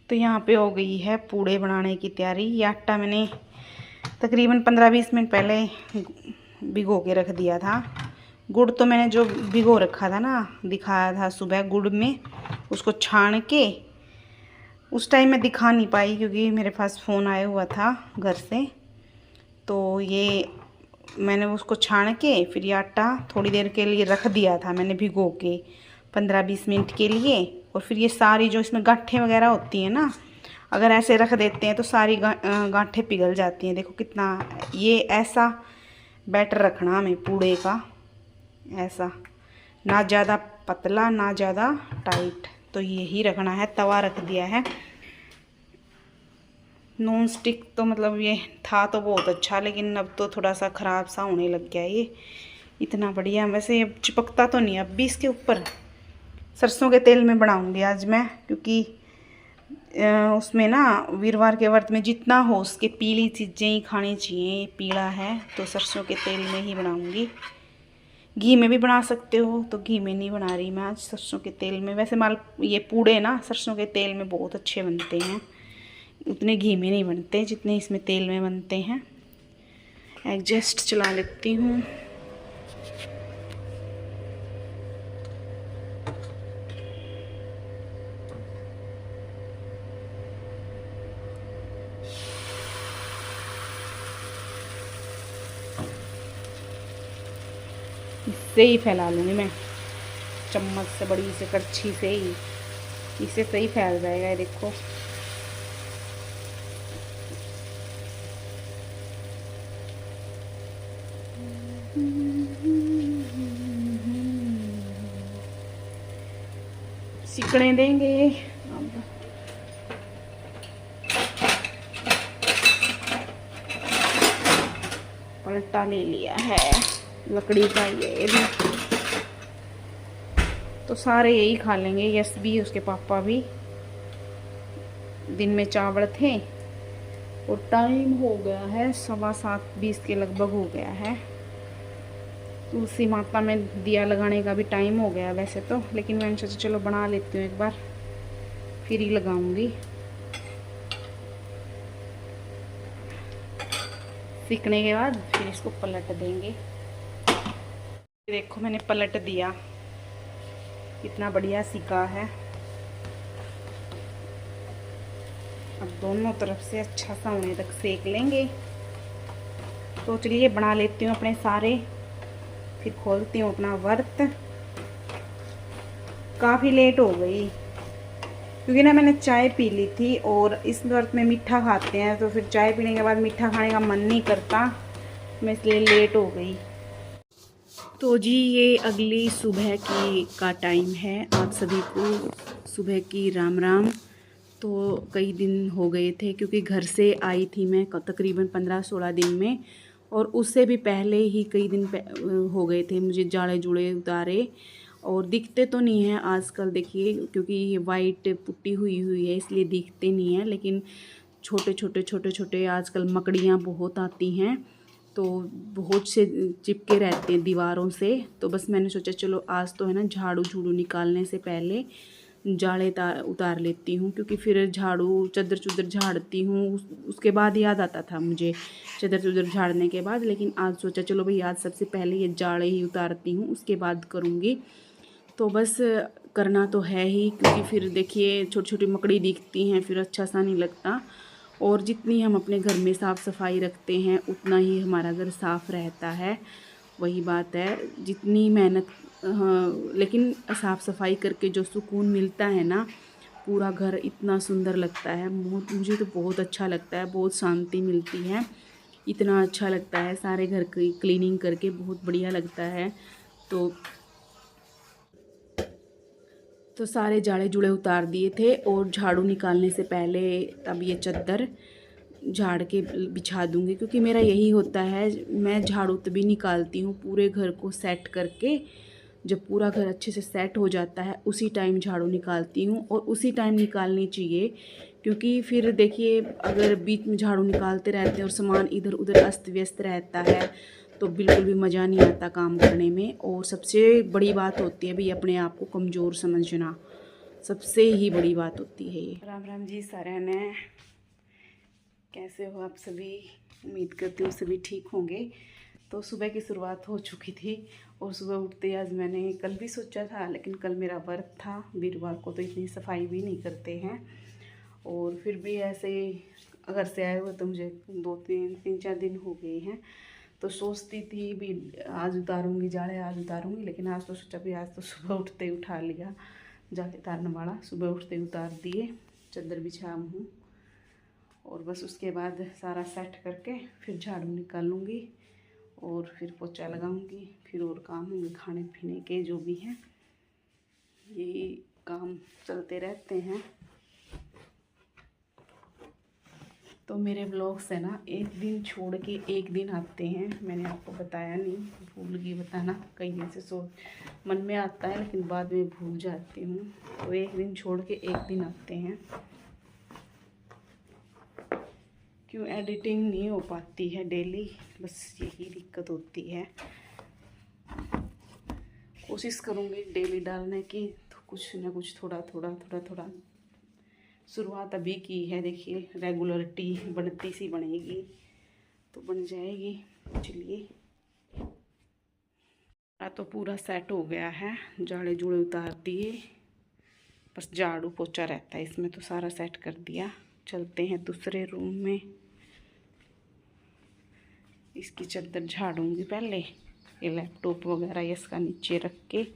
तो यहाँ पे हो गई है पूड़े बनाने की तैयारी। ये आटा मैंने तकरीबन 15-20 मिनट पहले भिगो के रख दिया था। गुड़ तो मैंने जो भिगो रखा था ना, दिखाया था सुबह गुड़ में, उसको छान के उस टाइम मैं दिखा नहीं पाई क्योंकि मेरे पास फ़ोन आया हुआ था घर से। तो ये मैंने उसको छान के फिर ये आटा थोड़ी देर के लिए रख दिया था मैंने भिगो के 15-20 मिनट के लिए। और फिर ये सारी जो इसमें गांठें वगैरह होती हैं ना, अगर ऐसे रख देते हैं तो सारी गांठें पिघल जाती हैं। देखो कितना, ये ऐसा बैटर रखना हमें पूड़े का, ऐसा ना ज़्यादा पतला ना ज़्यादा टाइट, तो यही रखना है। तवा रख दिया है नॉन स्टिक, तो मतलब ये था तो बहुत अच्छा, लेकिन अब तो थोड़ा सा ख़राब सा होने लग गया ये। इतना बढ़िया वैसे अब चिपकता तो नहीं। अब भी इसके ऊपर सरसों के तेल में बनाऊंगी आज मैं, क्योंकि उसमें ना वीरवार के व्रत में जितना हो उसके पीली चीज़ें ही खानी चाहिए। ये पीला है तो सरसों के तेल में ही बनाऊंगी। घी में भी बना सकते हो, तो घी में नहीं बना रही मैं आज, सरसों के तेल में। वैसे ये पूड़े ना सरसों के तेल में बहुत अच्छे बनते हैं, उतने घी में नहीं बनते जितने इसमें तेल में बनते हैं। एडजस्ट चला लेती हूँ। इससे ही फैला लूँगी मैं, चम्मच से, बड़ी से कड़छी से ही, इससे सही फैल जाएगा। ये देखो सिकड़े देंगे अब। पलटा ले लिया है लकड़ी का ये भी, तो सारे यही खा लेंगे। यस भी, उसके पापा भी। दिन में चावल थे और टाइम हो गया है 7:15 के लगभग हो गया है। तुलसी माता में दिया लगाने का भी टाइम हो गया वैसे तो, लेकिन मैंने सोचा चलो बना लेती हूँ एक बार, फिर ही लगाऊंगी। सीखने के बाद फिर इसको पलट देंगे। देखो मैंने पलट दिया, कितना बढ़िया सिका है। अब दोनों तरफ से अच्छा सा होने तक सेक लेंगे। तो चलिए बना लेती हूँ अपने सारे, फिर खोलती हूँ अपना व्रत। काफ़ी लेट हो गई क्योंकि ना मैंने चाय पी ली थी, और इस व्रत में मीठा खाते हैं तो फिर चाय पीने के बाद मीठा खाने का मन नहीं करता, मैं इसलिए लेट हो गई। तो जी ये अगली सुबह का टाइम है। आप सभी को सुबह की राम राम। तो कई दिन हो गए थे क्योंकि घर से आई थी मैं तकरीबन 15-16 दिन में, और उससे भी पहले ही कई दिन हो गए थे मुझे जाड़े जुड़े उतारे। और दिखते तो नहीं हैं आजकल, देखिए क्योंकि ये वाइट पुट्टी हुई है इसलिए दिखते नहीं हैं, लेकिन छोटे छोटे आजकल मकड़ियाँ बहुत आती हैं, तो बहुत से चिपके रहते हैं दीवारों से। तो बस मैंने सोचा चलो आज तो है ना झाड़ू झूड़ू निकालने से पहले जाले उतार लेती हूँ, क्योंकि फिर झाड़ू चद्दर चुद्दर झाड़ती हूँ उसके बाद याद आता था मुझे चद्दर चुद्दर झाड़ने के बाद। लेकिन आज सोचा चलो भाई आज सबसे पहले ये जाले ही उतारती हूँ, उसके बाद करूँगी। तो बस करना तो है ही, क्योंकि फिर देखिए छोटी छोटी मकड़ी दिखती हैं फिर अच्छा सा नहीं लगता। और जितनी हम अपने घर में साफ़ सफाई रखते हैं उतना ही हमारा घर साफ़ रहता है। वही बात है, जितनी मेहनत, हाँ, लेकिन साफ़ सफाई करके जो सुकून मिलता है ना, पूरा घर इतना सुंदर लगता है। मुझे तो बहुत अच्छा लगता है, बहुत शांति मिलती है, इतना अच्छा लगता है सारे घर की क्लीनिंग करके, बहुत बढ़िया लगता है। तो सारे जाड़े जुड़े उतार दिए थे, और झाड़ू निकालने से पहले अब ये चद्दर झाड़ के बिछा दूंगी, क्योंकि मेरा यही होता है, मैं झाड़ू तभी निकालती हूँ पूरे घर को सेट करके। जब पूरा घर अच्छे से सेट हो जाता है उसी टाइम झाड़ू निकालती हूँ, और उसी टाइम निकालनी चाहिए, क्योंकि फिर देखिए अगर बीच में झाड़ू निकालते रहते हैं और सामान इधर उधर अस्त व्यस्त रहता है तो बिल्कुल भी मज़ा नहीं आता काम करने में। और सबसे बड़ी बात होती है भाई अपने आप को कमज़ोर समझना, सबसे ही बड़ी बात होती है ये। राम राम जी सारे ने, कैसे हो आप सभी? उम्मीद करती हूँ सभी ठीक होंगे। तो सुबह की शुरुआत हो चुकी थी और सुबह उठते आज मैंने कल भी सोचा था, लेकिन कल मेरा व्रत था। वीरवार को तो इतनी सफाई भी नहीं करते हैं, और फिर भी ऐसे अगर से आए हुए तो मुझे 2-3-4 दिन हो गए हैं। तो सोचती थी भी आज उतारूँगी जाड़े, आज उतारूँगी, लेकिन आज तो सोचा भी आज तो सुबह उठते ही उठा लिया जाके उतारने वाला। सुबह उठते ही उतार दिए, चादर बिछा हूँ, और बस उसके बाद सारा सेट करके फिर झाड़ू निकालूँगी और फिर पोछा लगाऊंगी। फिर और काम होंगे खाने पीने के जो भी हैं, यही काम चलते रहते हैं। तो मेरे ब्लॉग से ना एक दिन छोड़ के एक दिन आते हैं। मैंने आपको बताया नहीं, भूल गई बताना। कई दिन से सोच मन में आता है लेकिन बाद में भूल जाती हूँ। तो एक दिन छोड़ के एक दिन आते हैं, क्यों एडिटिंग नहीं हो पाती है डेली, बस यही दिक्कत होती है। कोशिश करूँगी डेली डालने की, तो कुछ ना कुछ थोड़ा शुरुआत अभी की है। देखिए रेगुलरिटी बनती सी बनेगी तो बन जाएगी। चलिए, तो पूरा सेट हो गया है, जाड़े जूड़े उतार दिए, बस झाड़ू पोछा रहता है इसमें। तो सारा सेट कर दिया। चलते हैं दूसरे रूम में, इसकी चादर झाड़ूंगी पहले। ये लैपटॉप वगैरह इसका नीचे रख के,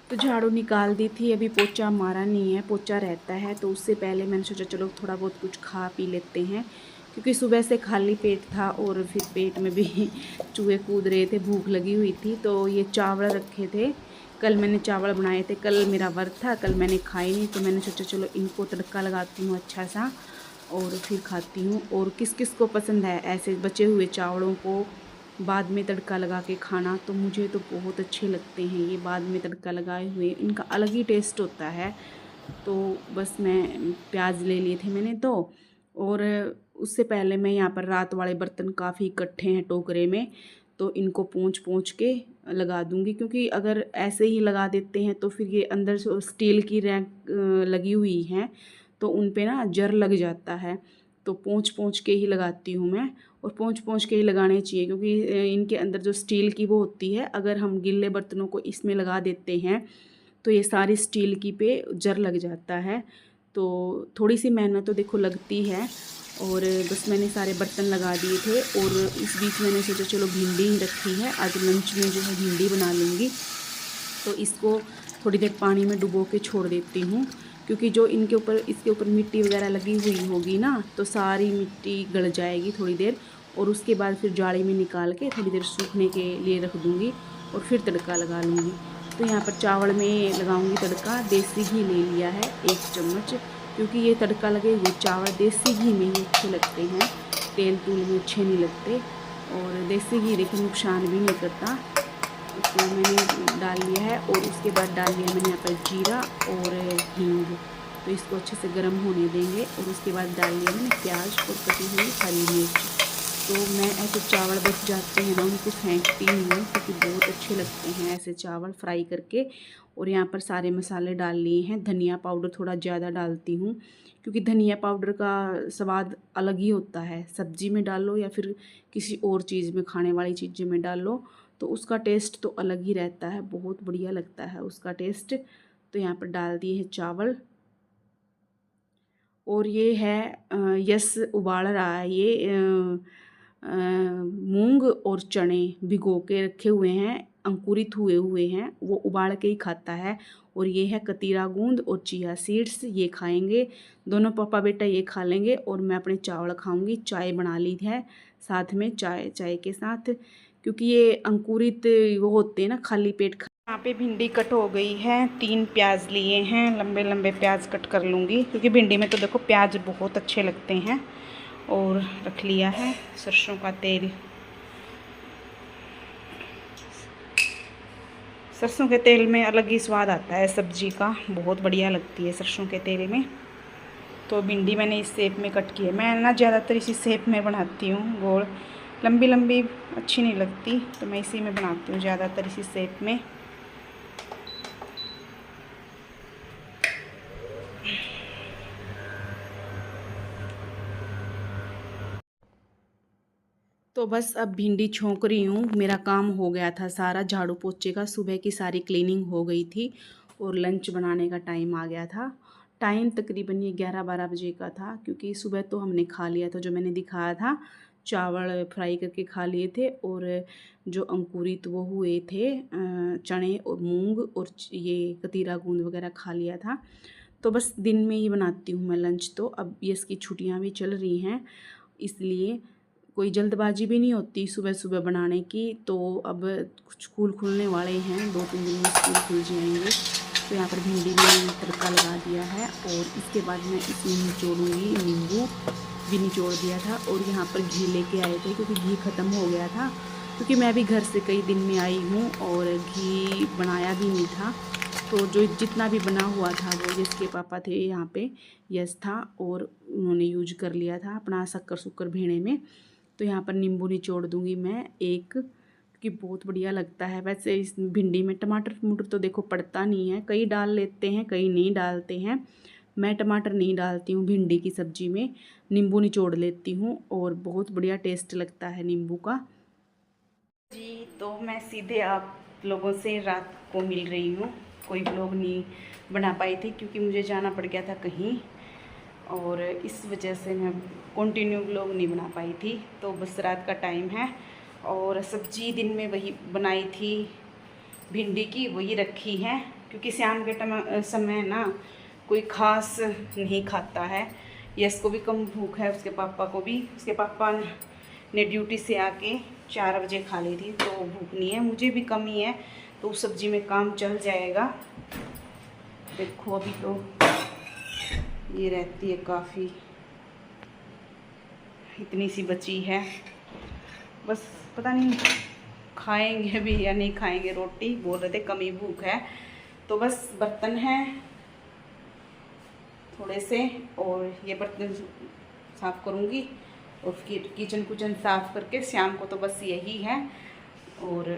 तो झाड़ू निकाल दी थी। अभी पोछा मारा नहीं है, पोछा रहता है। तो उससे पहले मैंने सोचा चलो थोड़ा बहुत कुछ खा पी लेते हैं, क्योंकि सुबह से खाली पेट था और फिर पेट में भी चूहे कूद रहे थे, भूख लगी हुई थी। तो ये चावल रखे थे, कल मैंने चावल बनाए थे। कल मेरा व्रत था, कल मैंने खाए नहीं, तो मैंने सोचा चलो इनको तड़का लगाती हूँ अच्छा सा और फिर खाती हूँ। और किस किस को पसंद है ऐसे बचे हुए चावलों को बाद में तड़का लगा के खाना, तो मुझे तो बहुत अच्छे लगते हैं ये बाद में तड़का लगाए हुए। इनका अलग ही टेस्ट होता है। तो बस मैं प्याज ले लिए थे मैंने तो, और उससे पहले मैं यहाँ पर रात वाले बर्तन काफ़ी इकट्ठे हैं टोकरे में, तो इनको पोंछ के लगा दूँगी। क्योंकि अगर ऐसे ही लगा देते हैं तो फिर ये अंदर से स्टील की रैक लगी हुई हैं, तो उन पे ना जर लग जाता है। तो पोंछ के ही लगाती हूँ मैं, और पोंछ के ही लगाने चाहिए, क्योंकि इनके अंदर जो स्टील की वो होती है, अगर हम गीले बर्तनों को इसमें लगा देते हैं तो ये सारी स्टील की पे जर लग जाता है। तो थोड़ी सी मेहनत तो देखो लगती है। और बस मैंने सारे बर्तन लगा दिए थे, और इस बीच मैंने सोचा चलो भिंडी रखी है, आज लंच में जो है भिंडी बना लूँगी। तो इसको थोड़ी देर पानी में डुबो के छोड़ देती हूँ, क्योंकि जो इनके ऊपर इसके ऊपर मिट्टी वगैरह लगी हुई होगी ना, तो सारी मिट्टी गल जाएगी थोड़ी देर। और उसके बाद फिर जाली में निकाल के थोड़ी देर सूखने के लिए रख दूँगी और फिर तड़का लगा लूँगी। तो यहाँ पर चावल में लगाऊँगी तड़का। देसी घी ले लिया है 1 चम्मच, क्योंकि ये तड़का लगे हुए चावल देसी घी में ही अच्छे लगते हैं, तेल तूल में अच्छे नहीं लगते। और देसी घी देखिए नुकसान भी नहीं करता। इसको मैंने डाल लिया है, और उसके बाद डाल लिया मैंने यहाँ पर जीरा और हींग। तो इसको अच्छे से गर्म होने देंगे, और उसके बाद डाल लिया मैंने प्याज और कटी हुई हरी मिर्च। तो मैं ऐसे चावल बच जाते हैं ना, उनको फेंकती नहीं हूँ, क्योंकि बहुत अच्छे लगते हैं ऐसे चावल फ्राई करके। और यहाँ पर सारे मसाले डाल लिए हैं। धनिया पाउडर थोड़ा ज़्यादा डालती हूँ, क्योंकि धनिया पाउडर का स्वाद अलग ही होता है। सब्जी में डालो या फिर किसी और चीज़ में, खाने वाली चीज़ में डालो, तो उसका टेस्ट तो अलग ही रहता है, बहुत बढ़िया लगता है उसका टेस्ट। तो यहाँ पर डाल दिए हैं चावल, और ये है यस उबाल रहा है। ये मूंग और चने भिगो के रखे हुए हैं, अंकुरित हुए हैं, वो उबाल के ही खाता है। और ये है कतीरा गूंद और चिया सीड्स, ये खाएंगे दोनों पापा बेटा, ये खा लेंगे। और मैं अपने चावल खाऊंगी। चाय बना ली है साथ में, चाय के साथ, क्योंकि ये अंकुरित वो होते हैं ना, खाली पेट यहाँ पे भिंडी कट हो गई है। 3 प्याज लिए हैं, लंबे लंबे प्याज कट कर लूँगी, क्योंकि भिंडी में तो देखो प्याज बहुत अच्छे लगते हैं। और रख लिया है सरसों का तेल। सरसों के तेल में अलग ही स्वाद आता है सब्जी का, बहुत बढ़िया लगती है सरसों के तेल में। तो भिंडी मैंने इस शेप में कट की है। मैं ना ज़्यादातर इसी शेप में बनाती हूँ, गोल। लंबी लंबी अच्छी नहीं लगती, तो मैं इसी में बनाती हूँ ज़्यादातर, इसी शेप में। तो बस अब भिंडी छोंक रही हूँ। मेरा काम हो गया था सारा झाड़ू पोछे का, सुबह की सारी क्लीनिंग हो गई थी और लंच बनाने का टाइम आ गया था। टाइम तकरीबन ये 11-12 बजे का था, क्योंकि सुबह तो हमने खा लिया था, जो मैंने दिखाया था, चावल फ्राई करके खा लिए थे, और जो अंकुरित वो हुए थे चने और मूंग और ये कतीरा गूंद वगैरह खा लिया था। तो बस दिन में ही बनाती हूँ मैं लंच। तो अब ये इसकी छुट्टियाँ भी चल रही हैं, इसलिए कोई जल्दबाजी भी नहीं होती सुबह सुबह बनाने की। तो अब स्कूल खुलने वाले हैं, 2-3 दिन में स्कूल खुल जाएंगे। तो यहाँ पर भिंडी में मैंने तड़का लगा दिया है, और इसके बाद मैं इसमें निचोड़ूँगी, नींबू भी निचोड़ दिया था। और यहाँ पर घी लेके आए थे, क्योंकि घी ख़त्म हो गया था, क्योंकि मैं भी घर से कई दिन में आई हूँ और घी बनाया भी नहीं था। तो जो जितना भी बना हुआ था वो जिसके पापा थे यहाँ पे, यस था, और उन्होंने यूज कर लिया था अपना शक्कर शुक्कर भेड़े में। तो यहाँ पर नींबू निचोड़ दूँगी मैं एक, कि बहुत बढ़िया लगता है। वैसे इस भिंडी में टमाटर टमाटर तो देखो पड़ता नहीं है, कई डाल लेते हैं कई नहीं डालते हैं। मैं टमाटर नहीं डालती हूँ भिंडी की सब्ज़ी में, नींबू निचोड़ लेती हूँ, और बहुत बढ़िया टेस्ट लगता है नींबू का जी। तो मैं सीधे आप लोगों से रात को मिल रही हूँ, कोई ब्लॉग नहीं बना पाई थी, क्योंकि मुझे जाना पड़ गया था कहीं, और इस वजह से मैं कंटिन्यू व्लॉग नहीं बना पाई थी। तो बस रात का टाइम है, और सब्जी दिन में वही बनाई थी भिंडी की, वही रखी है, क्योंकि शाम के समय ना कोई ख़ास नहीं खाता है। यस को भी कम भूख है, उसके पापा को भी। उसके पापा ने ड्यूटी से आके 4 बजे खा ली थी, तो भूख नहीं है। मुझे भी कम ही है, तो उस सब्ज़ी में काम चल जाएगा। देखो अभी तो ये रहती है काफ़ी, इतनी सी बची है, बस पता नहीं खाएंगे भी या नहीं खाएंगे रोटी। बोल रहे थे कम ही भूख है। तो बस बर्तन हैं थोड़े से, और ये बर्तन साफ़ करूँगी, और फिर किचन साफ़ करके शाम को तो बस यही है। और